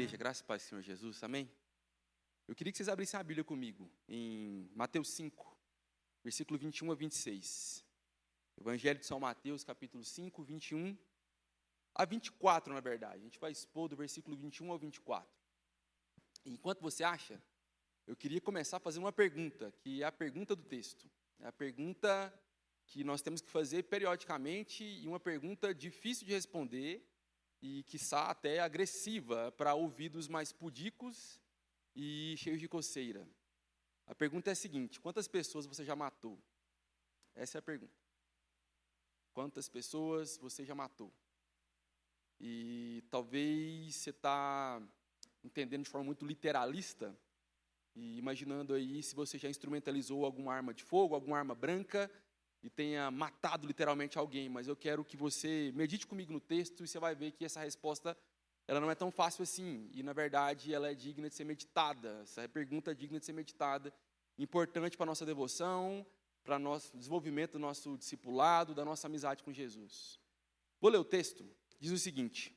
igreja, graças e paz do Senhor Jesus, amém? Eu queria que vocês abrissem a Bíblia comigo, em Mateus 5, versículo 21 a 26. Evangelho de São Mateus, capítulo 5, 21 a 24, na verdade. A gente vai expor do versículo 21 ao 24. Enquanto você acha, eu queria começar fazendo uma pergunta, que é a pergunta do texto. É a pergunta que nós temos que fazer periodicamente e uma pergunta difícil de responder e, quiçá, até agressiva para ouvidos mais pudicos e cheios de coceira. A pergunta é a seguinte: quantas pessoas você já matou? Essa é a pergunta. Quantas pessoas você já matou? E talvez você está entendendo de forma muito literalista e imaginando aí se você já instrumentalizou alguma arma de fogo, alguma arma branca e tenha matado literalmente alguém. Mas eu quero que você medite comigo no texto e você vai ver que essa resposta ela não é tão fácil assim. E, na verdade, ela é digna de ser meditada. Essa pergunta é digna de ser meditada, importante para a nossa devoção, para o nosso desenvolvimento do nosso discipulado, da nossa amizade com Jesus. Vou ler o texto. Diz o seguinte,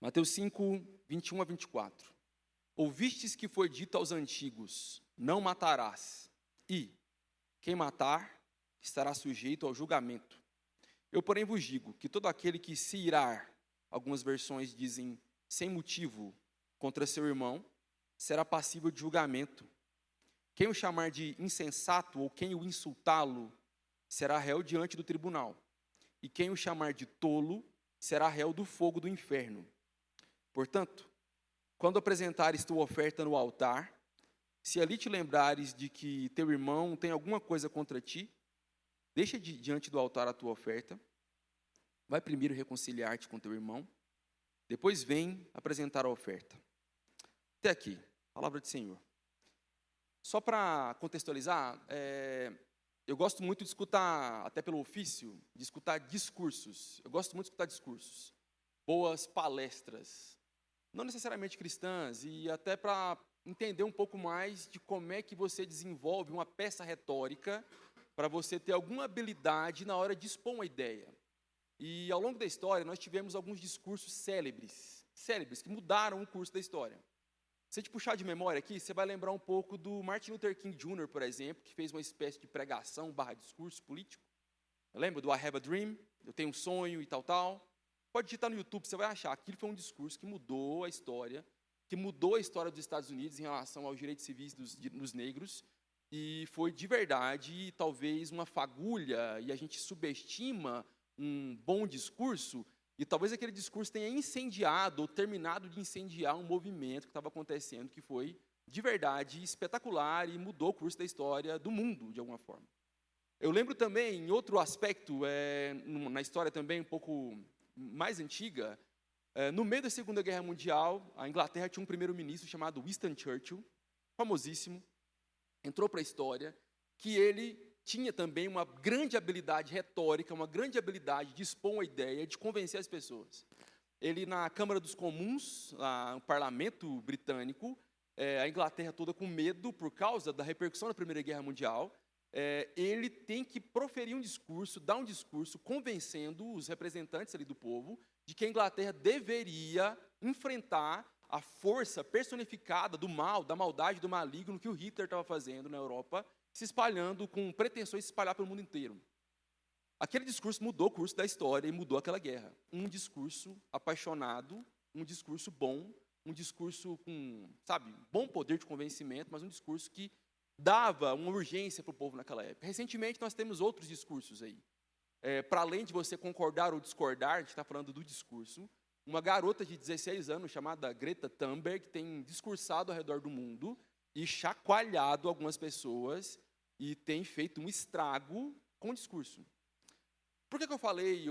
Mateus 5, 21 a 24. Ouvistes que foi dito aos antigos, não matarás, e quem matar estará sujeito ao julgamento. Eu, porém, vos digo que todo aquele que se irar, algumas versões dizem sem motivo, contra seu irmão, será passível de julgamento. Quem o chamar de insensato ou quem o insultá-lo, será réu diante do tribunal. E quem o chamar de tolo, será réu do fogo do inferno. Portanto, quando apresentares tua oferta no altar, se ali te lembrares de que teu irmão tem alguma coisa contra ti, deixa diante do altar a tua oferta, vai primeiro reconciliar-te com teu irmão, depois vem apresentar a oferta. Até aqui, palavra do Senhor. Só para contextualizar, eu gosto muito de escutar, até pelo ofício, de escutar discursos. Eu gosto muito de escutar discursos, boas palestras, não necessariamente cristãs, e até para entender um pouco mais de como é que você desenvolve uma peça retórica para você ter alguma habilidade na hora de expor uma ideia. E ao longo da história, nós tivemos alguns discursos célebres, que mudaram o curso da história. Se a gente puxar de memória aqui, você vai lembrar um pouco do Martin Luther King Jr., por exemplo, que fez uma espécie de pregação / discurso político. Lembra do I Have a Dream? Eu tenho um sonho e tal. Pode digitar no YouTube, você vai achar. Aquilo foi um discurso que mudou a história dos Estados Unidos em relação aos direitos civis dos negros, e foi de verdade, talvez, uma fagulha, e a gente subestima um bom discurso, e talvez aquele discurso tenha incendiado ou terminado de incendiar um movimento que estava acontecendo, que foi, de verdade, espetacular e mudou o curso da história do mundo, de alguma forma. Eu lembro também, em outro aspecto, na história também um pouco mais antiga, no meio da Segunda Guerra Mundial, a Inglaterra tinha um primeiro-ministro chamado Winston Churchill, famosíssimo, entrou para a história, que ele tinha também uma grande habilidade retórica, uma grande habilidade de expor uma ideia, de convencer as pessoas. Ele, na Câmara dos Comuns, no parlamento britânico, a Inglaterra toda com medo por causa da repercussão da Primeira Guerra Mundial, ele tem que proferir um discurso, dar um discurso, convencendo os representantes ali do povo de que a Inglaterra deveria enfrentar a força personificada do mal, da maldade, do maligno que o Hitler estava fazendo na Europa, se espalhando com pretensões de se espalhar pelo mundo inteiro. Aquele discurso mudou o curso da história e mudou aquela guerra. Um discurso apaixonado, um discurso bom, um discurso com, bom poder de convencimento, mas um discurso que dava uma urgência para o povo naquela época. Recentemente, nós temos outros discursos aí. Para além de você concordar ou discordar, a gente está falando do discurso, uma garota de 16 anos chamada Greta Thunberg tem discursado ao redor do mundo e chacoalhado algumas pessoas e tem feito um estrago com o discurso. Por que eu falei,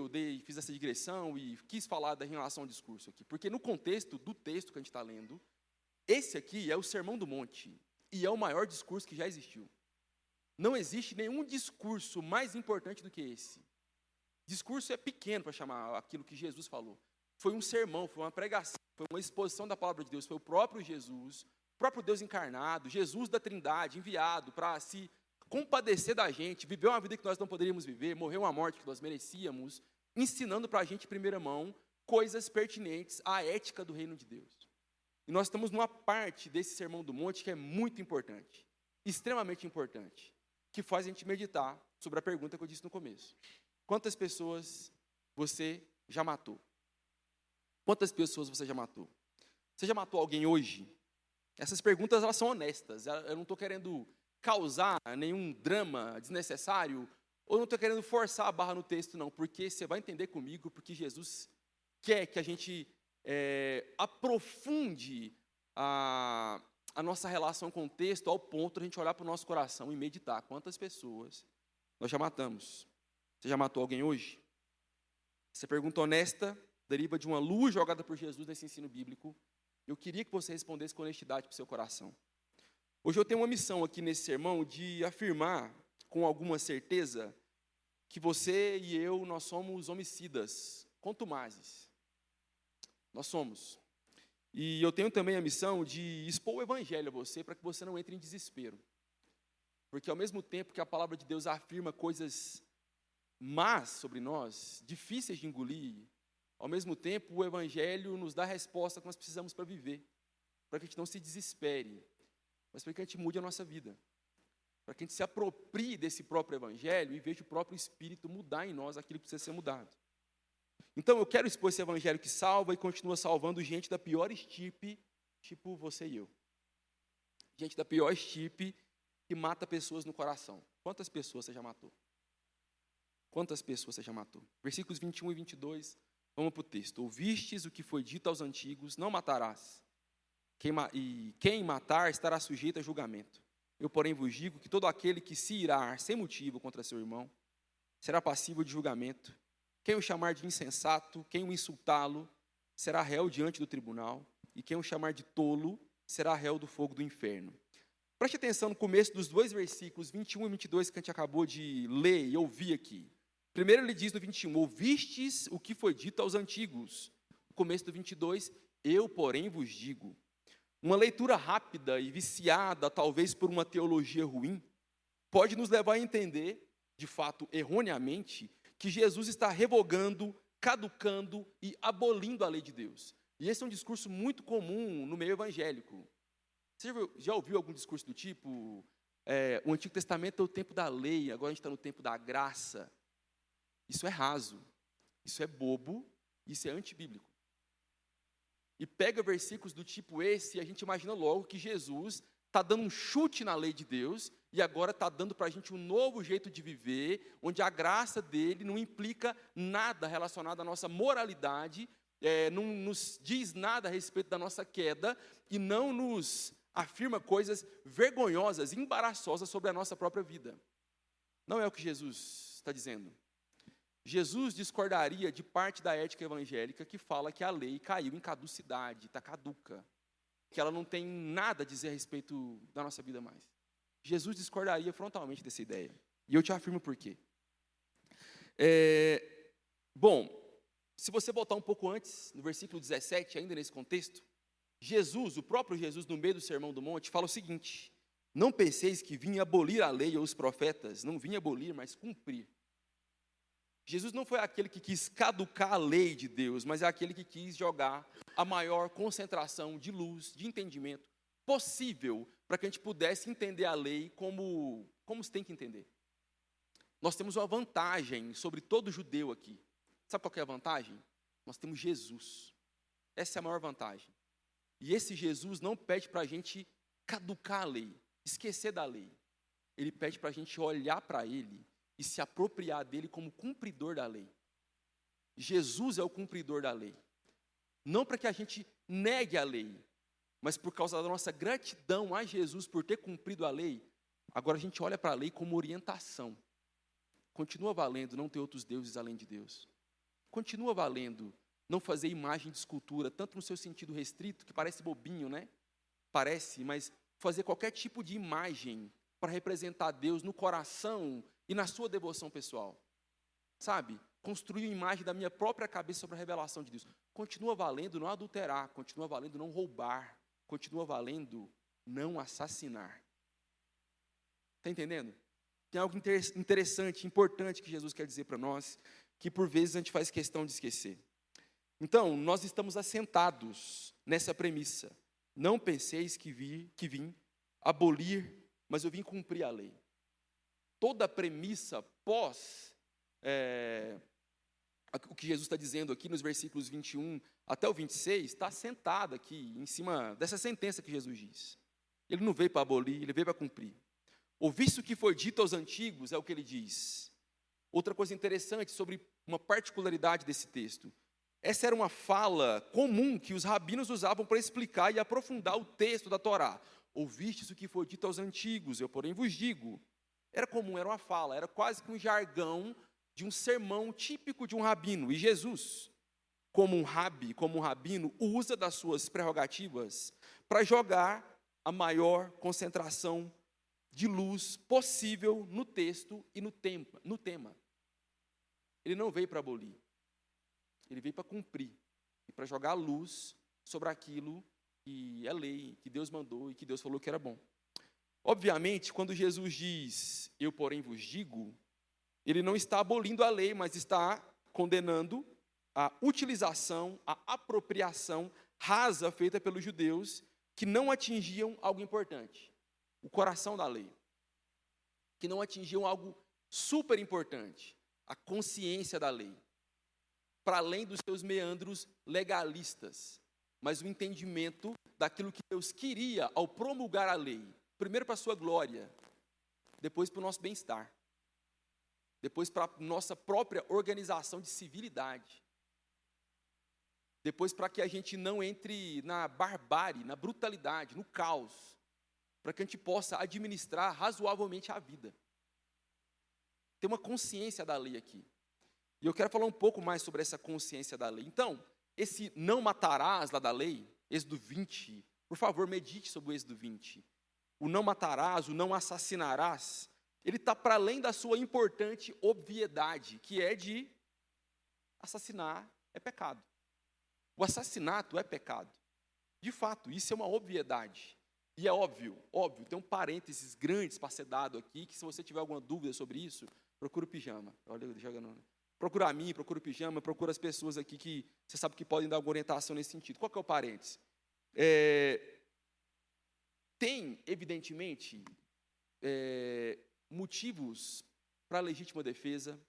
fiz essa digressão e quis falar em relação ao discurso aqui? Porque no contexto do texto que a gente está lendo, esse aqui é o Sermão do Monte e é o maior discurso que já existiu. Não existe nenhum discurso mais importante do que esse. Discurso é pequeno para chamar aquilo que Jesus falou. Foi um sermão, foi uma pregação, foi uma exposição da palavra de Deus, foi o próprio Jesus, o próprio Deus encarnado, Jesus da Trindade, enviado para se compadecer da gente, viver uma vida que nós não poderíamos viver, morrer uma morte que nós merecíamos, ensinando para a gente, em primeira mão, coisas pertinentes à ética do reino de Deus. E nós estamos numa parte desse Sermão do Monte que é muito importante, extremamente importante, que faz a gente meditar sobre a pergunta que eu disse no começo. Quantas pessoas você já matou? Quantas pessoas você já matou? Você já matou alguém hoje? Essas perguntas, elas são honestas. Eu não estou querendo causar nenhum drama desnecessário, ou não estou querendo forçar a barra no texto, não, porque você vai entender comigo, porque Jesus quer que a gente aprofunde a nossa relação com o texto ao ponto de a gente olhar para o nosso coração e meditar. Quantas pessoas nós já matamos? Você já matou alguém hoje? Essa pergunta honesta deriva de uma luz jogada por Jesus nesse ensino bíblico. Eu queria que você respondesse com honestidade para o seu coração. Hoje eu tenho uma missão aqui nesse sermão de afirmar com alguma certeza que você e eu, nós somos homicidas, contumazes. Nós somos. E eu tenho também a missão de expor o evangelho a você para que você não entre em desespero. Porque ao mesmo tempo que a palavra de Deus afirma coisas más sobre nós, difíceis de engolir, ao mesmo tempo o evangelho nos dá a resposta que nós precisamos para viver, para que a gente não se desespere, mas para que a gente mude a nossa vida, para que a gente se aproprie desse próprio evangelho e veja o próprio Espírito mudar em nós aquilo que precisa ser mudado. Então eu quero expor esse evangelho que salva e continua salvando gente da pior estirpe, tipo você e eu. Gente da pior estirpe que mata pessoas no coração. Quantas pessoas você já matou? Quantas pessoas você já matou? Versículos 21 e 22, vamos para o texto. Ouvistes o que foi dito aos antigos, não matarás. Quem matar estará sujeito a julgamento. Eu, porém, vos digo que todo aquele que se irar sem motivo contra seu irmão será passível de julgamento. Quem o chamar de insensato, quem o insultá-lo, será réu diante do tribunal. E quem o chamar de tolo, será réu do fogo do inferno. Preste atenção no começo dos dois versículos, 21 e 22, que a gente acabou de ler e ouvir aqui. Primeiro ele diz no 21, ouvistes o que foi dito aos antigos. No começo do 22, eu, porém, vos digo. Uma leitura rápida e viciada, talvez por uma teologia ruim, pode nos levar a entender, de fato, erroneamente, que Jesus está revogando, caducando e abolindo a lei de Deus. E esse é um discurso muito comum no meio evangélico. Você já ouviu algum discurso do tipo, o Antigo Testamento é o tempo da lei, agora a gente está no tempo da graça? Isso é raso, isso é bobo, isso é antibíblico. E pega versículos do tipo esse e a gente imagina logo que Jesus está dando um chute na lei de Deus e agora está dando para a gente um novo jeito de viver, onde a graça dele não implica nada relacionado à nossa moralidade, não nos diz nada a respeito da nossa queda e não nos afirma coisas vergonhosas, embaraçosas sobre a nossa própria vida. Não é o que Jesus está dizendo. Jesus discordaria de parte da ética evangélica que fala que a lei caiu em caducidade, está caduca, que ela não tem nada a dizer a respeito da nossa vida mais. Jesus discordaria frontalmente dessa ideia. E eu te afirmo por quê. Bom, se você voltar um pouco antes, no versículo 17, ainda nesse contexto, Jesus, o próprio Jesus, no meio do Sermão do Monte, fala o seguinte, não penseis que vim abolir a lei ou os profetas, não vim abolir, mas cumprir. Jesus não foi aquele que quis caducar a lei de Deus, mas é aquele que quis jogar a maior concentração de luz, de entendimento possível, para que a gente pudesse entender a lei como se tem que entender. Nós temos uma vantagem sobre todo judeu aqui. Sabe qual que é a vantagem? Nós temos Jesus. Essa é a maior vantagem. E esse Jesus não pede para a gente caducar a lei, esquecer da lei. Ele pede para a gente olhar para ele e se apropriar dele como cumpridor da lei. Jesus é o cumpridor da lei. Não para que a gente negue a lei, mas por causa da nossa gratidão a Jesus por ter cumprido a lei, agora a gente olha para a lei como orientação. Continua valendo não ter outros deuses além de Deus. Continua valendo não fazer imagem de escultura, tanto no seu sentido restrito, que parece bobinho, né? Parece, mas fazer qualquer tipo de imagem para representar Deus no coração e na sua devoção pessoal. Sabe? Construir uma imagem da minha própria cabeça sobre a revelação de Deus. Continua valendo não adulterar, continua valendo não roubar, continua valendo não assassinar. Está entendendo? Tem algo interessante, importante que Jesus quer dizer para nós, que por vezes a gente faz questão de esquecer. Então, nós estamos assentados nessa premissa. Não penseis que vim abolir, mas eu vim cumprir a lei. Toda a premissa o que Jesus está dizendo aqui nos versículos 21 até o 26, está sentada aqui em cima dessa sentença que Jesus diz. Ele não veio para abolir, ele veio para cumprir. Ouviste o que foi dito aos antigos, é o que ele diz. Outra coisa interessante sobre uma particularidade desse texto. Essa era uma fala comum que os rabinos usavam para explicar e aprofundar o texto da Torá. Ouvistes o que foi dito aos antigos, eu porém vos digo. Era comum, era uma fala, era quase que um jargão de um sermão típico de um rabino. E Jesus, como um rabino, usa das suas prerrogativas para jogar a maior concentração de luz possível no texto e no tema. Ele não veio para abolir, ele veio para cumprir e para jogar a luz sobre aquilo que é lei, que Deus mandou e que Deus falou que era bom. Obviamente, quando Jesus diz, eu porém vos digo, ele não está abolindo a lei, mas está condenando a utilização, a apropriação rasa feita pelos judeus que não atingiam algo importante, o coração da lei, que não atingiam algo super importante, a consciência da lei, para além dos seus meandros legalistas, mas o entendimento daquilo que Deus queria ao promulgar a lei, primeiro para a sua glória, depois para o nosso bem-estar, depois para a nossa própria organização de civilidade, depois para que a gente não entre na barbárie, na brutalidade, no caos, para que a gente possa administrar razoavelmente a vida. Tem uma consciência da lei aqui. E eu quero falar um pouco mais sobre essa consciência da lei. Então, esse não matarás lá da lei, Êxodo 20, por favor, medite sobre o Êxodo 20. O não matarás, o não assassinarás, ele está para além da sua importante obviedade, que é de assassinar é pecado. O assassinato é pecado. De fato, isso é uma obviedade. E é óbvio, tem um parênteses grande para ser dado aqui, que se você tiver alguma dúvida sobre isso, procura o pijama. Olha, jogando. Procura a mim, procura o pijama, procura as pessoas aqui que você sabe que podem dar alguma orientação nesse sentido. Qual que é o parêntese? Tem, evidentemente, motivos para a legítima defesa,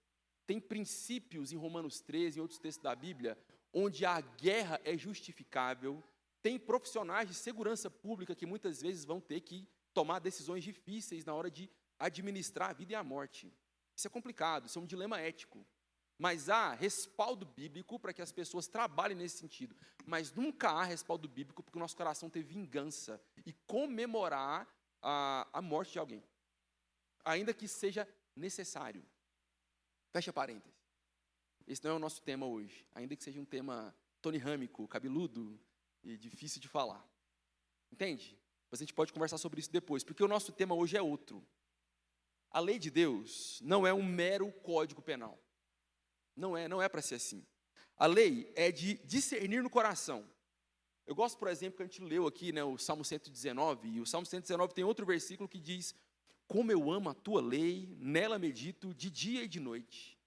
tem princípios em Romanos 13, em outros textos da Bíblia, onde a guerra é justificável, tem profissionais de segurança pública que muitas vezes vão ter que tomar decisões difíceis na hora de administrar a vida e a morte. Isso é complicado, isso é um dilema ético. Mas há respaldo bíblico para que as pessoas trabalhem nesse sentido. Mas nunca há respaldo bíblico porque o nosso coração tem vingança e comemorar a morte de alguém, ainda que seja necessário. Fecha parênteses. Esse não é o nosso tema hoje, ainda que seja um tema tonirâmico, cabeludo e difícil de falar. Entende? Mas a gente pode conversar sobre isso depois, porque o nosso tema hoje é outro. A lei de Deus não é um mero código penal. Não é para ser assim. A lei é de discernir no coração. Eu gosto, por exemplo, que a gente leu aqui, o Salmo 119, e o Salmo 119 tem outro versículo que diz, como eu amo a tua lei, nela medito de dia e de noite.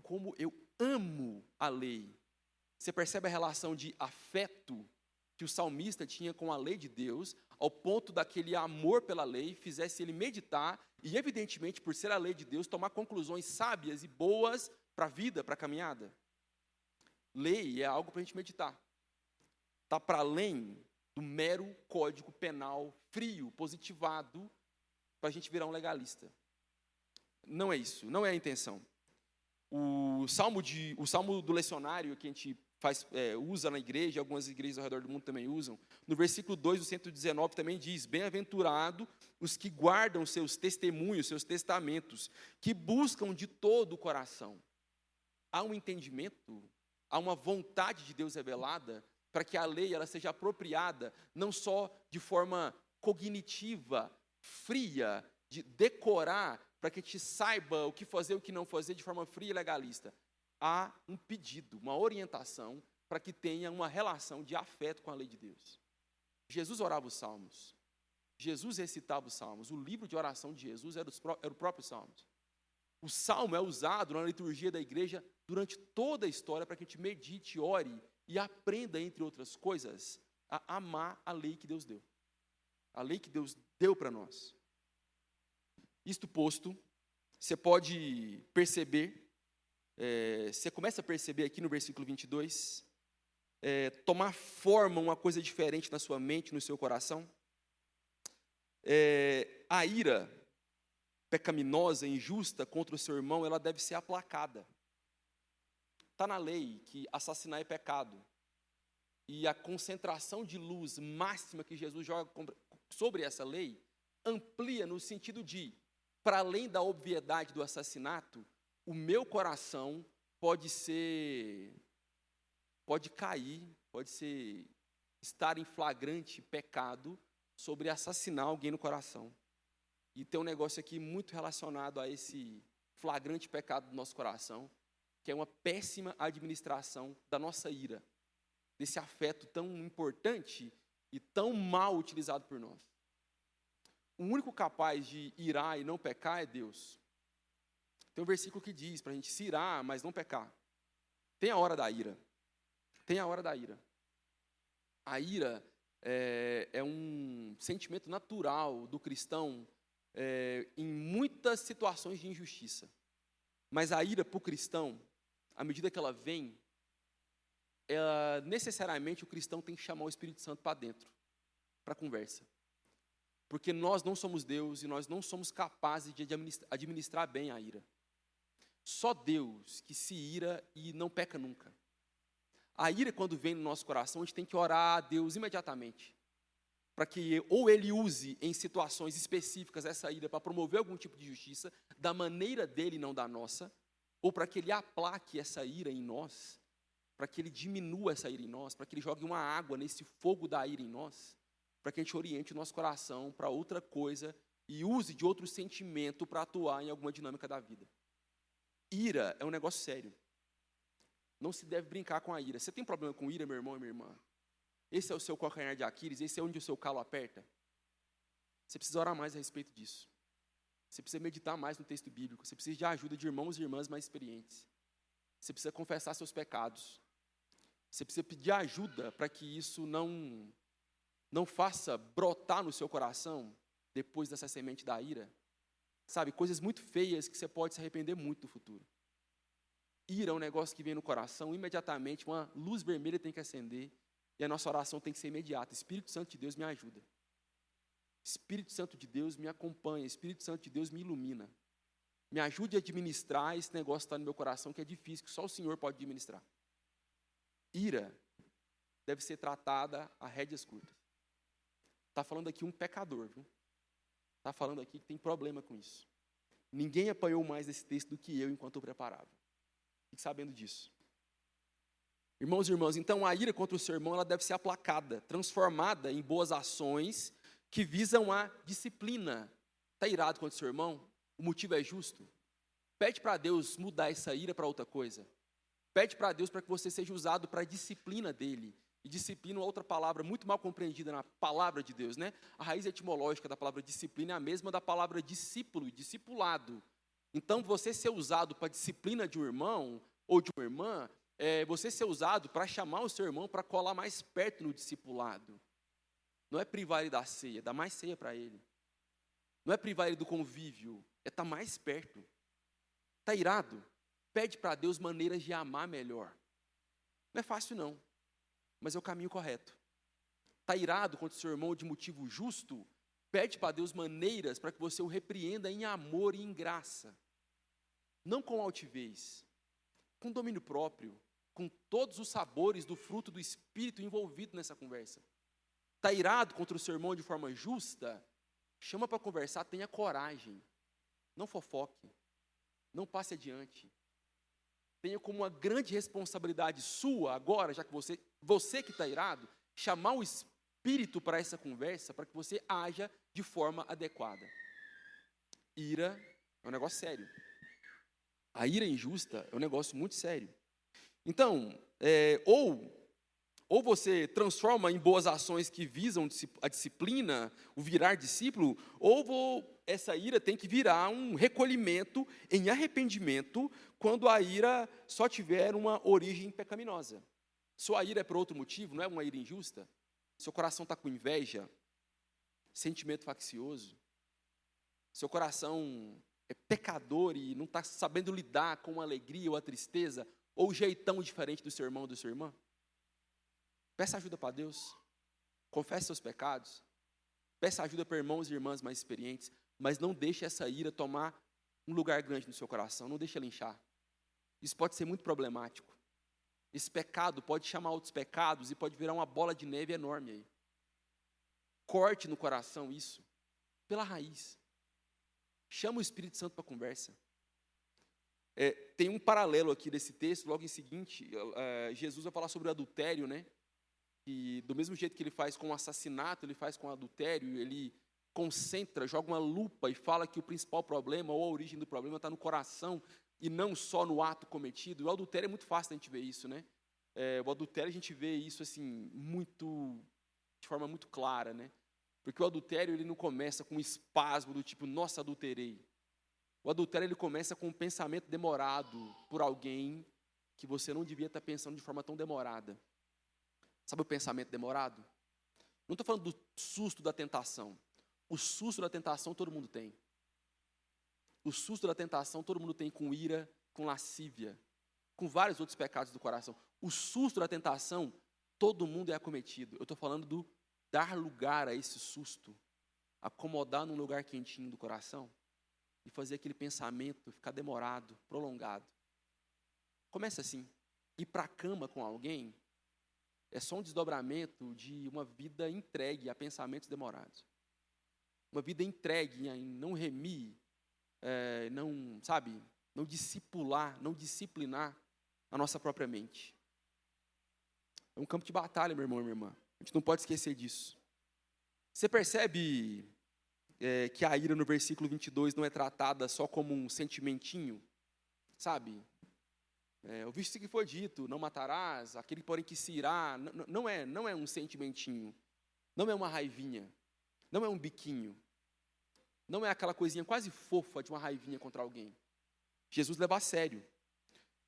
Como eu amo a lei. Você percebe a relação de afeto que o salmista tinha com a lei de Deus, ao ponto daquele amor pela lei fizesse ele meditar e, evidentemente, por ser a lei de Deus, tomar conclusões sábias e boas para a vida, para a caminhada. Lei é algo para a gente meditar. Está para além do mero código penal frio, positivado, para a gente virar um legalista. Não é isso, não é a intenção. O salmo do lecionário que a gente usa na igreja, algumas igrejas ao redor do mundo também usam, no versículo 2 do 119 também diz, bem-aventurado os que guardam seus testemunhos, seus testamentos, que buscam de todo o coração. Há um entendimento, há uma vontade de Deus revelada para que a lei ela seja apropriada, não só de forma cognitiva, fria, de decorar, para que a gente saiba o que fazer e o que não fazer de forma fria e legalista. Há um pedido, uma orientação, para que tenha uma relação de afeto com a lei de Deus. Jesus orava os salmos, Jesus recitava os salmos, o livro de oração de Jesus era o próprio Salmos. O salmo é usado na liturgia da igreja durante toda a história para que a gente medite, ore e aprenda, entre outras coisas, a amar a lei que Deus deu. A lei que Deus deu para nós. Isto posto, você pode perceber, você começa a perceber aqui no versículo 22, tomar forma uma coisa diferente na sua mente, no seu coração. A ira pecaminosa, injusta contra o seu irmão, ela deve ser aplacada. Está na lei que assassinar é pecado. E a concentração de luz máxima que Jesus joga sobre essa lei amplia no sentido de, para além da obviedade do assassinato, o meu coração pode cair, estar em flagrante pecado sobre assassinar alguém no coração. E tem um negócio aqui muito relacionado a esse flagrante pecado do nosso coração, que é uma péssima administração da nossa ira, desse afeto tão importante e tão mal utilizado por nós. O único capaz de irar e não pecar é Deus. Tem um versículo que diz para a gente se irar, mas não pecar. Tem a hora da ira. Tem a hora da ira. A ira é um sentimento natural do cristão em muitas situações de injustiça. Mas a ira para o cristão, à medida que ela vem, necessariamente o cristão tem que chamar o Espírito Santo para dentro, para a conversa. Porque nós não somos Deus e nós não somos capazes de administrar bem a ira. Só Deus que se ira e não peca nunca. A ira, quando vem no nosso coração, a gente tem que orar a Deus imediatamente, para que ou Ele use em situações específicas essa ira para promover algum tipo de justiça, da maneira dele e não da nossa, ou para que Ele aplaque essa ira em nós, para que Ele diminua essa ira em nós, para que Ele jogue uma água nesse fogo da ira em nós, para que a gente oriente o nosso coração para outra coisa e use de outro sentimento para atuar em alguma dinâmica da vida. Ira é um negócio sério. Não se deve brincar com a ira. Você tem problema com ira, meu irmão e minha irmã? Esse é o seu calcanhar de Aquiles? Esse é onde o seu calo aperta? Você precisa orar mais a respeito disso. Você precisa meditar mais no texto bíblico. Você precisa de ajuda de irmãos e irmãs mais experientes. Você precisa confessar seus pecados. Você precisa pedir ajuda para que isso não faça brotar no seu coração, depois dessa semente da ira, sabe, coisas muito feias que você pode se arrepender muito no futuro. Ira é um negócio que vem no coração, imediatamente uma luz vermelha tem que acender, e a nossa oração tem que ser imediata. Espírito Santo de Deus me ajuda. Espírito Santo de Deus me acompanha. Espírito Santo de Deus me ilumina. Me ajude a administrar esse negócio que está no meu coração, que é difícil, que só o Senhor pode administrar. Ira deve ser tratada a rédeas curtas. Está falando aqui um pecador, viu? Está falando aqui que tem problema com isso. Ninguém apanhou mais esse texto do que eu enquanto eu preparava. Fique sabendo disso. Irmãos e irmãs, então a ira contra o seu irmão ela deve ser aplacada, transformada em boas ações que visam a disciplina. Está irado contra o seu irmão? O motivo é justo? Pede para Deus mudar essa ira para outra coisa. Pede para Deus para que você seja usado para a disciplina dele. E disciplina é outra palavra muito mal compreendida na palavra de Deus, né? A raiz etimológica da palavra disciplina é a mesma da palavra discípulo e discipulado. Então, você ser usado para a disciplina de um irmão ou de uma irmã, você ser usado para chamar o seu irmão para colar mais perto no discipulado. Não é privar ele da ceia, dá mais ceia para ele. Não é privar ele do convívio, é estar mais perto. Está irado? Pede para Deus maneiras de amar melhor. Não é fácil não, mas é o caminho correto. Está irado contra o seu irmão de motivo justo? Pede para Deus maneiras para que você o repreenda em amor e em graça. Não com altivez, com domínio próprio, com todos os sabores do fruto do Espírito envolvido nessa conversa. Está irado contra o seu irmão de forma justa? Chama para conversar, tenha coragem. Não fofoque. Não passe adiante. Tenha como uma grande responsabilidade sua agora, já que você que está irado, chamar o Espírito para essa conversa, para que você haja de forma adequada. Ira é um negócio sério. A ira injusta é um negócio muito sério. Então, ou você transforma em boas ações que visam a disciplina, o virar discípulo, ou essa ira tem que virar um recolhimento em arrependimento quando a ira só tiver uma origem pecaminosa. Sua ira é por outro motivo, não é uma ira injusta? seu coração está com inveja, sentimento faccioso, seu coração é pecador e não está sabendo lidar com a alegria ou a tristeza, ou o jeitão diferente do seu irmão ou da sua irmã, peça ajuda para Deus, confesse seus pecados, peça ajuda para irmãos e irmãs mais experientes, mas não deixe essa ira tomar um lugar grande no seu coração, não deixe ela inchar. Isso pode ser muito problemático. Esse pecado pode chamar outros pecados e pode virar uma bola de neve enorme aí. Corte no coração isso, pela raiz. Chama o Espírito Santo para a conversa. Tem um paralelo aqui desse texto, logo em seguinte, Jesus vai falar sobre o adultério, né? E do mesmo jeito que ele faz com o assassinato, ele faz com o adultério, ele concentra, joga uma lupa e fala que o principal problema, ou a origem do problema, está no coração e não só no ato cometido. O adultério é muito fácil a gente ver isso, né? O adultério a gente vê isso assim, de forma muito clara, né? Porque o adultério ele não começa com um espasmo do tipo, nossa, adulterei. O adultério ele começa com um pensamento demorado por alguém que você não devia estar pensando de forma tão demorada. Sabe o pensamento demorado? Não estou falando do susto da tentação. O susto da tentação todo mundo tem. O susto da tentação todo mundo tem com ira, com lascívia, com vários outros pecados do coração. O susto da tentação todo mundo é acometido. Eu estou falando do dar lugar a esse susto, acomodar num lugar quentinho do coração e fazer aquele pensamento ficar demorado, prolongado. Começa assim. Ir para a cama com alguém é só um desdobramento de uma vida entregue a pensamentos demorados. Uma vida entregue em não remir, não discipular, não disciplinar a nossa própria mente. É um campo de batalha, meu irmão e minha irmã. A gente não pode esquecer disso. Você percebe que a ira no versículo 22 não é tratada só como um sentimentinho? Sabe? Ouviste que foi dito, não matarás, aquele porém que se irá, não é um sentimentinho, não é uma raivinha, não é um biquinho, não é aquela coisinha quase fofa de uma raivinha contra alguém. Jesus leva a sério.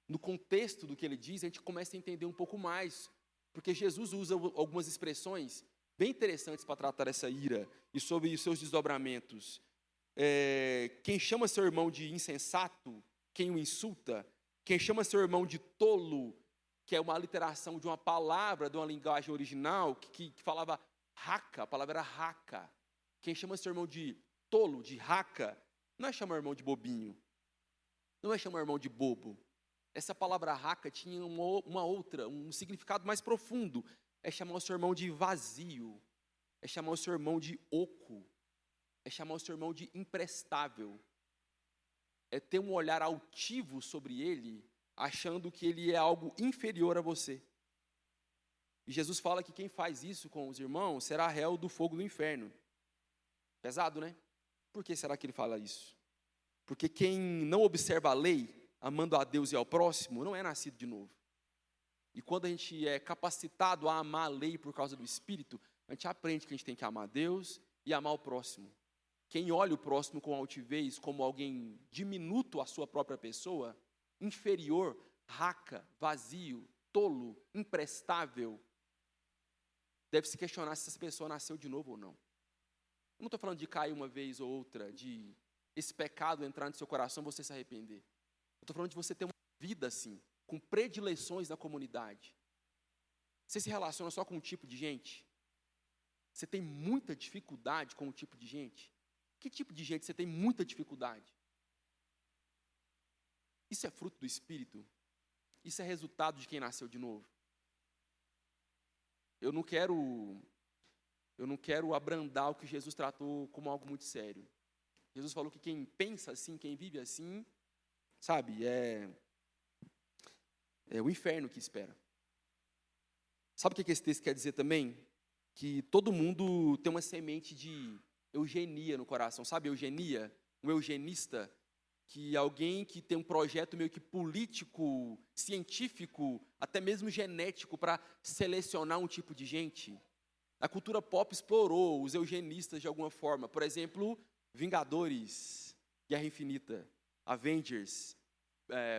No contexto do que ele diz, a gente começa a entender um pouco mais, porque Jesus usa algumas expressões bem interessantes para tratar essa ira e sobre os seus desdobramentos. Quem chama seu irmão de insensato, quem o insulta, quem chama seu irmão de tolo, que é uma aliteração de uma palavra, de uma linguagem original, que falava raca, a palavra era raca. Quem chama seu irmão de tolo, de raca, não é chamar o irmão de bobinho, não é chamar o irmão de bobo. Essa palavra raca tinha um significado mais profundo. É chamar o seu irmão de vazio, é chamar o seu irmão de oco, é chamar o seu irmão de imprestável. É ter um olhar altivo sobre ele, achando que ele é algo inferior a você. E Jesus fala que quem faz isso com os irmãos será réu do fogo do inferno. Pesado, né? Por que será que ele fala isso? Porque quem não observa a lei, amando a Deus e ao próximo, não é nascido de novo. E quando a gente é capacitado a amar a lei por causa do Espírito, a gente aprende que a gente tem que amar a Deus e amar o próximo. Quem olha o próximo com altivez, como alguém diminuto à sua própria pessoa, inferior, raca, vazio, tolo, imprestável, deve se questionar se essa pessoa nasceu de novo ou não. Eu não estou falando de cair uma vez ou outra, de esse pecado entrar no seu coração e você se arrepender. Eu estou falando de você ter uma vida assim, com predileções na comunidade. Você se relaciona só com um tipo de gente? Você tem muita dificuldade com um tipo de gente? Que tipo de gente você tem muita dificuldade? Isso é fruto do Espírito? Isso é resultado de quem nasceu de novo? Eu não quero abrandar o que Jesus tratou como algo muito sério. Jesus falou que quem pensa assim, quem vive assim, sabe, é o inferno que espera. Sabe o que esse texto quer dizer também? Que todo mundo tem uma semente de eugenia no coração. Sabe eugenia? Um eugenista, que é alguém que tem um projeto meio que político, científico, até mesmo genético, para selecionar um tipo de gente. A cultura pop explorou os eugenistas de alguma forma. Por exemplo, Vingadores, Guerra Infinita, Avengers,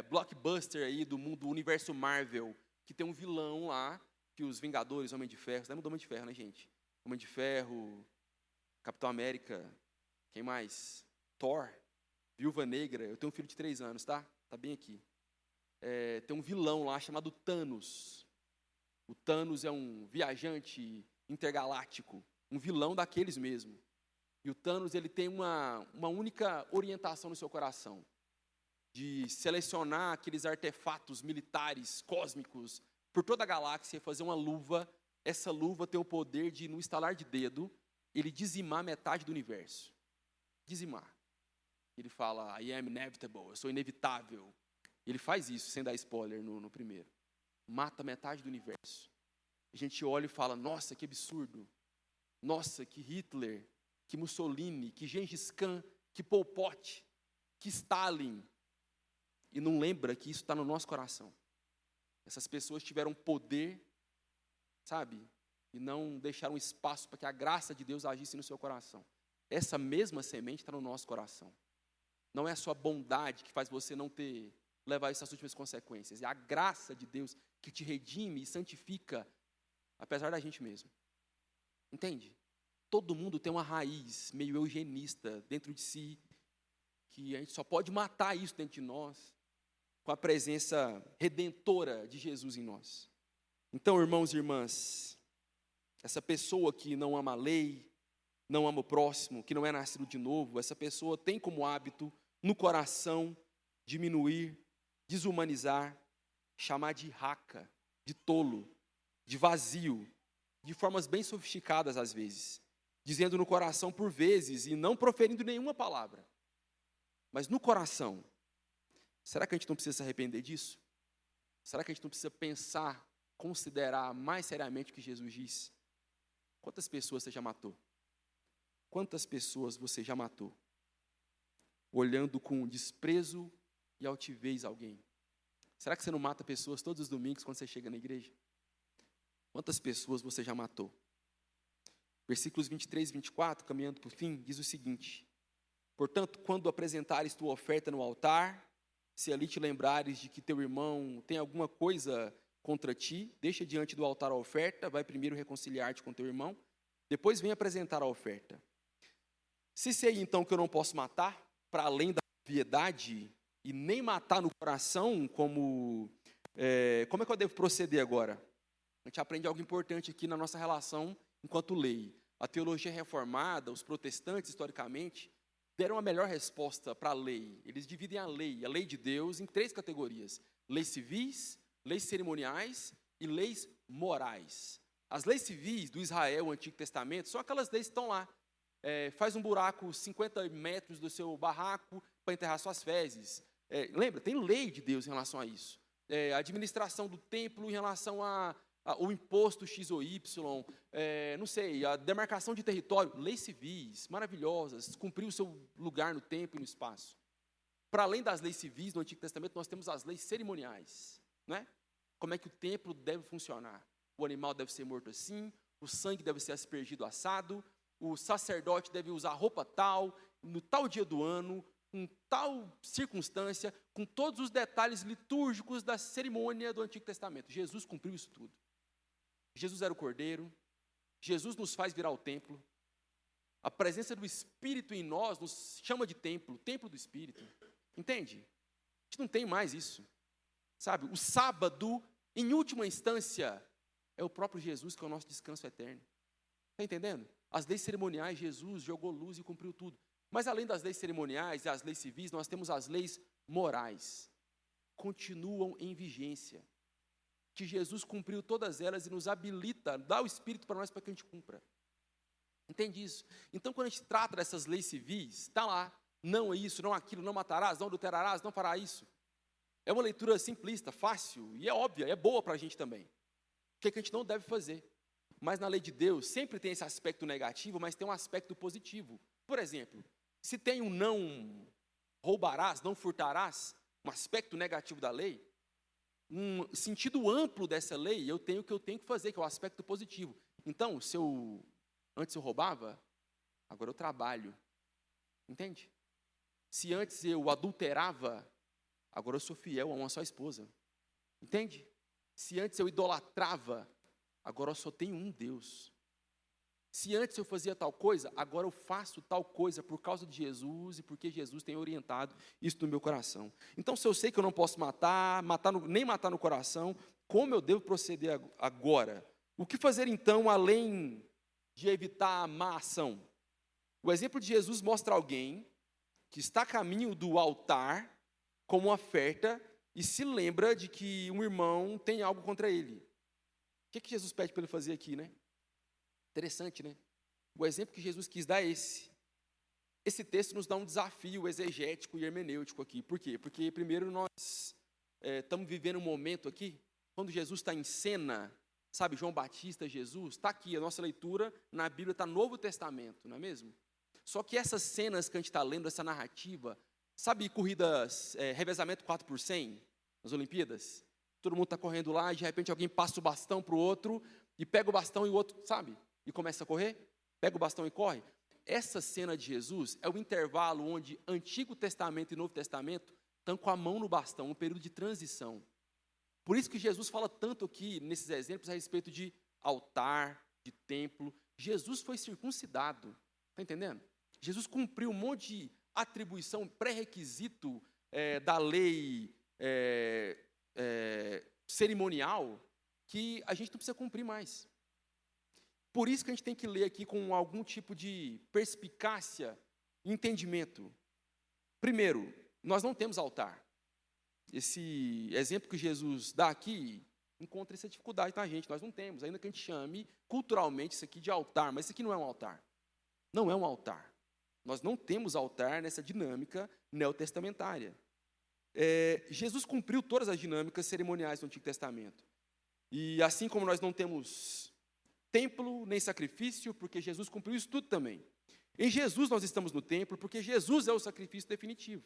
blockbuster aí do mundo, do universo Marvel, que tem um vilão lá que os Vingadores, Homem de Ferro, você lembra do Homem de Ferro, né, gente? Homem de Ferro, Capitão América, quem mais? Thor, Viúva Negra. Eu tenho um filho de 3 anos, tá? Tá bem aqui. Tem um vilão lá chamado Thanos. O Thanos é um viajante intergaláctico, um vilão daqueles mesmo. E o Thanos, ele tem uma única orientação no seu coração, de selecionar aqueles artefatos militares, cósmicos, por toda a galáxia, e fazer uma luva. Essa luva tem o poder de, no estalar de dedo, ele dizimar metade do universo. Dizimar. Ele fala, I am inevitable, eu sou inevitável. Ele faz isso, sem dar spoiler no primeiro. Mata metade do universo. A gente olha e fala, nossa, que absurdo. Nossa, que Hitler, que Mussolini, que Gengis Khan, que Pol Pot, que Stalin. E não lembra que isso está no nosso coração. Essas pessoas tiveram poder, sabe? E não deixaram espaço para que a graça de Deus agisse no seu coração. Essa mesma semente está no nosso coração. Não é a sua bondade que faz você não levar isso às últimas consequências. É a graça de Deus que te redime e santifica, apesar da gente mesmo. Entende? Todo mundo tem uma raiz meio eugenista dentro de si, que a gente só pode matar isso dentro de nós, com a presença redentora de Jesus em nós. Então, irmãos e irmãs, essa pessoa que não ama a lei, não ama o próximo, que não é nascido de novo, essa pessoa tem como hábito, no coração, diminuir, desumanizar, chamar de raca, de tolo, de vazio, de formas bem sofisticadas às vezes, dizendo no coração por vezes e não proferindo nenhuma palavra. Mas no coração, será que a gente não precisa se arrepender disso? Será que a gente não precisa pensar, considerar mais seriamente o que Jesus diz? Quantas pessoas você já matou? Quantas pessoas você já matou? Olhando com desprezo e altivez alguém. Será que você não mata pessoas todos os domingos quando você chega na igreja? Quantas pessoas você já matou? Versículos 23 e 24, caminhando para o fim, diz o seguinte: portanto, quando apresentares tua oferta no altar, se ali te lembrares de que teu irmão tem alguma coisa contra ti, deixa diante do altar a oferta, vai primeiro reconciliar-te com teu irmão, depois vem apresentar a oferta. Se sei então que eu não posso matar, para além da obviedade, e nem matar no coração, como é que eu devo proceder agora? A gente aprende algo importante aqui na nossa relação enquanto lei. A teologia reformada, os protestantes, historicamente, deram a melhor resposta para a lei. Eles dividem a lei de Deus, em 3 categorias: leis civis, leis cerimoniais e leis morais. As leis civis do Israel, o Antigo Testamento, são aquelas leis que estão lá. Faz um buraco 50 metros do seu barraco para enterrar suas fezes. Lembra, tem lei de Deus em relação a isso. A administração do templo em relação ao imposto X ou Y, não sei, a demarcação de território, leis civis maravilhosas, cumprir o seu lugar no tempo e no espaço. Para além das leis civis do Antigo Testamento, nós temos as leis cerimoniais, né? Como é que o templo deve funcionar? O animal deve ser morto assim, o sangue deve ser aspergido assado, o sacerdote deve usar roupa tal, no tal dia do ano, com tal circunstância, com todos os detalhes litúrgicos da cerimônia do Antigo Testamento. Jesus cumpriu isso tudo. Jesus era o Cordeiro, Jesus nos faz virar o templo, a presença do Espírito em nós nos chama de templo, templo do Espírito. Entende? A gente não tem mais isso. Sabe, o sábado, em última instância, é o próprio Jesus que é o nosso descanso eterno. Está entendendo? As leis cerimoniais, Jesus jogou luz e cumpriu tudo. Mas além das leis cerimoniais e as leis civis, nós temos as leis morais. Continuam em vigência. Que Jesus cumpriu todas elas e nos habilita, dá o Espírito para nós para que a gente cumpra. Entende isso? Então, quando a gente trata dessas leis civis, está lá. Não é isso, não aquilo, não matarás, não adulterarás, não fará isso. É uma leitura simplista, fácil e é óbvia, é boa para a gente também. O que a gente não deve fazer? Mas na lei de Deus sempre tem esse aspecto negativo, mas tem um aspecto positivo. Por exemplo, se tem um não roubarás, não furtarás, um aspecto negativo da lei, um sentido amplo dessa lei, eu tenho o que eu tenho que fazer, que é o aspecto positivo. Então, antes eu roubava, agora eu trabalho. Entende? Se antes eu adulterava, agora eu sou fiel a uma só esposa. Entende? Se antes eu idolatrava, agora eu só tenho um Deus. Se antes eu fazia tal coisa, agora eu faço tal coisa por causa de Jesus e porque Jesus tem orientado isso no meu coração. Então, se eu sei que eu não posso nem matar no coração, como eu devo proceder agora? O que fazer então, além de evitar a má ação? O exemplo de Jesus mostra alguém que está a caminho do altar como oferta e se lembra de que um irmão tem algo contra ele. O que Jesus pede para ele fazer aqui, né? Interessante, né? O exemplo que Jesus quis dar é esse. Esse texto nos dá um desafio exegético e hermenêutico aqui. Por quê? Porque, primeiro, nós estamos vivendo um momento aqui, quando Jesus está em cena, sabe, João Batista, Jesus, está aqui, a nossa leitura na Bíblia está Novo Testamento, não é mesmo? Só que essas cenas que a gente está lendo, essa narrativa, sabe corridas, revezamento 4x100, nas Olimpíadas? Todo mundo está correndo lá e de repente alguém passa o bastão para o outro e pega o bastão e o outro, sabe? E começa a correr, pega o bastão e corre. Essa cena de Jesus é o intervalo onde Antigo Testamento e Novo Testamento estão com a mão no bastão, um período de transição. Por isso que Jesus fala tanto aqui, nesses exemplos, a respeito de altar, de templo. Jesus foi circuncidado, está entendendo? Jesus cumpriu um monte de atribuição, pré-requisito da lei cerimonial, que a gente não precisa cumprir mais. Por isso que a gente tem que ler aqui com algum tipo de perspicácia e entendimento. Primeiro, nós não temos altar. Esse exemplo que Jesus dá aqui encontra essa dificuldade na gente. Nós não temos, ainda que a gente chame culturalmente isso aqui de altar, mas isso aqui não é um altar. Não é um altar. Nós não temos altar nessa dinâmica neotestamentária. Jesus cumpriu todas as dinâmicas cerimoniais do Antigo Testamento. E assim como nós não temos templo nem sacrifício, porque Jesus cumpriu isso tudo também. Em Jesus nós estamos no templo, porque Jesus é o sacrifício definitivo.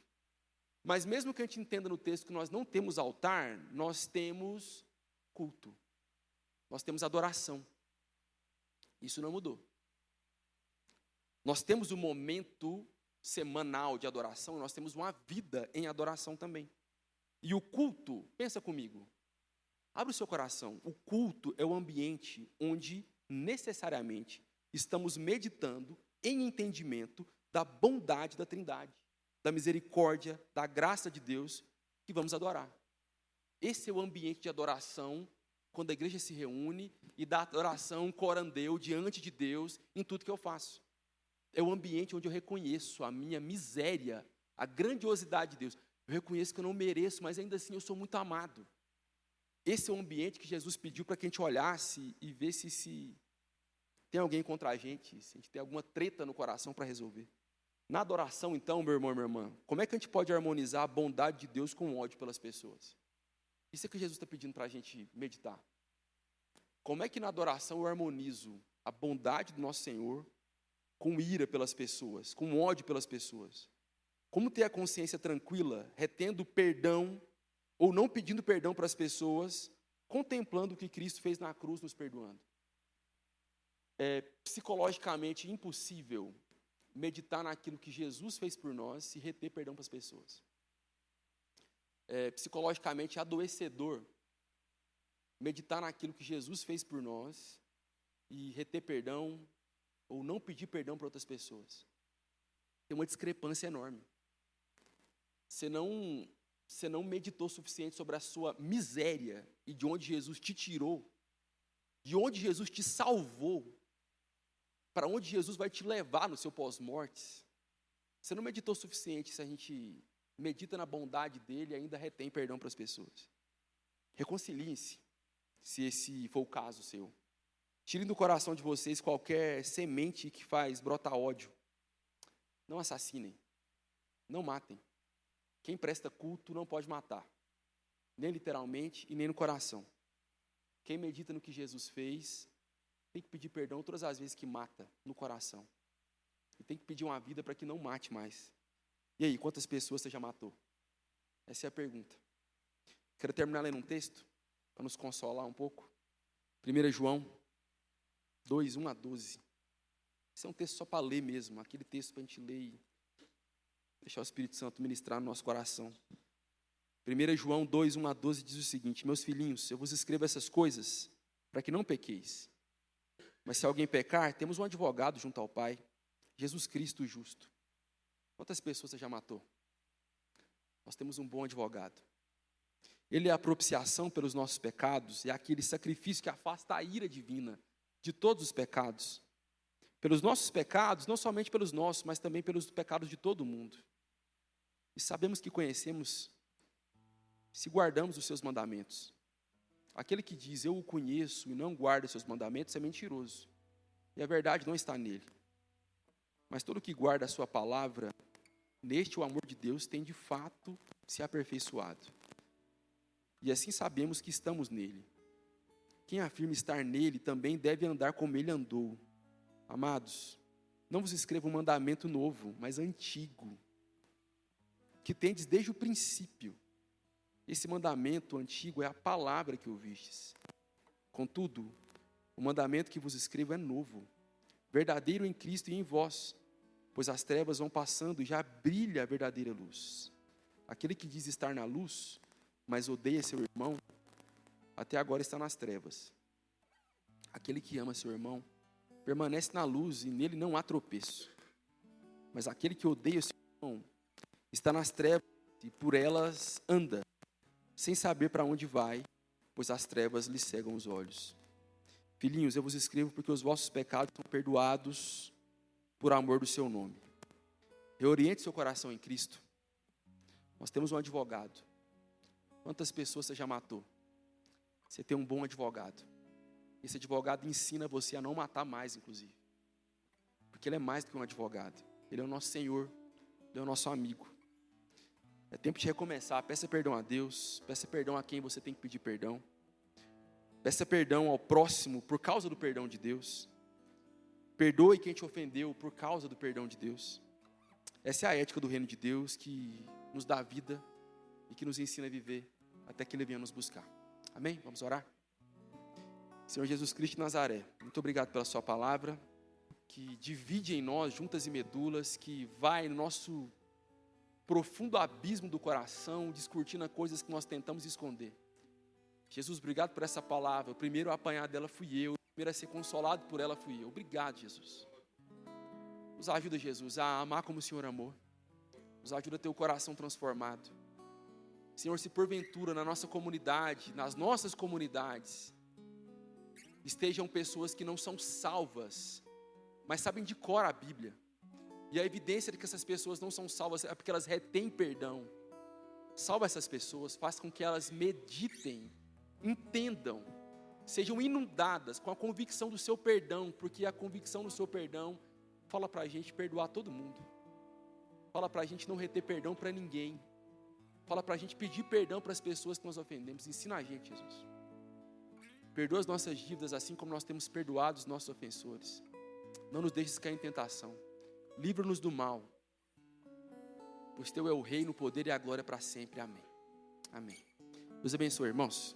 Mas mesmo que a gente entenda no texto que nós não temos altar, nós temos culto. Nós temos adoração. Isso não mudou. Nós temos um momento semanal de adoração, nós temos uma vida em adoração também. E o culto, pensa comigo, abre o seu coração, o culto é o ambiente onde necessariamente estamos meditando em entendimento da bondade da Trindade, da misericórdia, da graça de Deus que vamos adorar. Esse é o ambiente de adoração quando a igreja se reúne e dá adoração corandeu diante de Deus em tudo que eu faço. É o ambiente onde eu reconheço a minha miséria, a grandiosidade de Deus. Eu reconheço que eu não mereço, mas ainda assim eu sou muito amado. Esse é o ambiente que Jesus pediu para que a gente olhasse e visse se tem alguém contra a gente, se a gente tem alguma treta no coração para resolver. Na adoração, então, meu irmão e minha irmã, como é que a gente pode harmonizar a bondade de Deus com o ódio pelas pessoas? Isso é que Jesus está pedindo para a gente meditar. Como é que na adoração eu harmonizo a bondade do nosso Senhor com ira pelas pessoas, com ódio pelas pessoas? Como ter a consciência tranquila, retendo perdão ou não pedindo perdão para as pessoas, contemplando o que Cristo fez na cruz nos perdoando? É psicologicamente impossível meditar naquilo que Jesus fez por nós e reter perdão para as pessoas. É psicologicamente adoecedor meditar naquilo que Jesus fez por nós e reter perdão ou não pedir perdão para outras pessoas. Tem uma discrepância enorme. Você não meditou o suficiente sobre a sua miséria e de onde Jesus te tirou, de onde Jesus te salvou, para onde Jesus vai te levar no seu pós-morte. Você não meditou o suficiente se a gente medita na bondade dele e ainda retém perdão para as pessoas. Reconciliem-se, se esse for o caso seu. Tirem do coração de vocês qualquer semente que faz brotar ódio. Não assassinem, não matem. Quem presta culto não pode matar, nem literalmente e nem no coração. Quem medita no que Jesus fez, tem que pedir perdão todas as vezes que mata no coração. E tem que pedir uma vida para que não mate mais. E aí, quantas pessoas você já matou? Essa é a pergunta. Quero terminar lendo um texto, para nos consolar um pouco. 1 João 2, 1 a 12. Esse é um texto só para ler mesmo, aquele texto para a gente ler e deixar o Espírito Santo ministrar no nosso coração. 1 João 2, 1 a 12 diz o seguinte: meus filhinhos, eu vos escrevo essas coisas para que não pequeis. Mas se alguém pecar, temos um advogado junto ao Pai, Jesus Cristo o justo. Quantas pessoas você já matou? Nós temos um bom advogado. Ele é a propiciação pelos nossos pecados, é aquele sacrifício que afasta a ira divina de todos os pecados. Pelos nossos pecados, não somente pelos nossos, mas também pelos pecados de todo mundo. E sabemos que conhecemos se guardamos os seus mandamentos. Aquele que diz, eu o conheço e não guarda os seus mandamentos, é mentiroso. E a verdade não está nele. Mas todo que guarda a sua palavra, neste o amor de Deus tem de fato se aperfeiçoado. E assim sabemos que estamos nele. Quem afirma estar nele também deve andar como ele andou. Amados, não vos escrevo um mandamento novo, mas antigo, que tendes desde o princípio. Esse mandamento antigo é a palavra que ouvistes. Contudo, o mandamento que vos escrevo é novo, verdadeiro em Cristo e em vós, pois as trevas vão passando e já brilha a verdadeira luz. Aquele que diz estar na luz, mas odeia seu irmão, até agora está nas trevas. Aquele que ama seu irmão, permanece na luz e nele não há tropeço. Mas aquele que odeia seu irmão, está nas trevas e por elas anda, sem saber para onde vai, pois as trevas lhe cegam os olhos. Filhinhos, eu vos escrevo porque os vossos pecados são perdoados por amor do seu nome. Reoriente seu coração em Cristo. Nós temos um advogado. Quantas pessoas você já matou? Você tem um bom advogado. Esse advogado ensina você a não matar mais, inclusive. Porque ele é mais do que um advogado. Ele é o nosso Senhor. Ele é o nosso amigo. É tempo de recomeçar. Peça perdão a Deus. Peça perdão a quem você tem que pedir perdão. Peça perdão ao próximo por causa do perdão de Deus. Perdoe quem te ofendeu por causa do perdão de Deus. Essa é a ética do reino de Deus que nos dá vida e que nos ensina a viver até que Ele venha nos buscar. Amém? Vamos orar? Senhor Jesus Cristo de Nazaré, muito obrigado pela sua palavra, que divide em nós juntas e medulas, que vai no nosso profundo abismo do coração, descortina coisas que nós tentamos esconder. Jesus, obrigado por essa palavra. O primeiro a apanhar dela fui eu, o primeiro a ser consolado por ela fui eu. Obrigado, Jesus. Nos ajuda, Jesus, a amar como o Senhor amou. Nos ajuda a ter o coração transformado. Senhor, se porventura na nossa comunidade, nas nossas comunidades, estejam pessoas que não são salvas, mas sabem de cor a Bíblia, e a evidência de que essas pessoas não são salvas é porque elas retêm perdão. Salva essas pessoas, faça com que elas meditem, entendam, sejam inundadas com a convicção do seu perdão, porque a convicção do seu perdão fala para a gente perdoar todo mundo, fala para a gente não reter perdão para ninguém, fala para a gente pedir perdão para as pessoas que nós ofendemos. Ensina a gente, Jesus. Perdoa as nossas dívidas assim como nós temos perdoado os nossos ofensores. Não nos deixes cair em tentação. Livra-nos do mal. Pois teu é o reino, o poder e a glória para sempre. Amém. Amém. Deus abençoe, irmãos.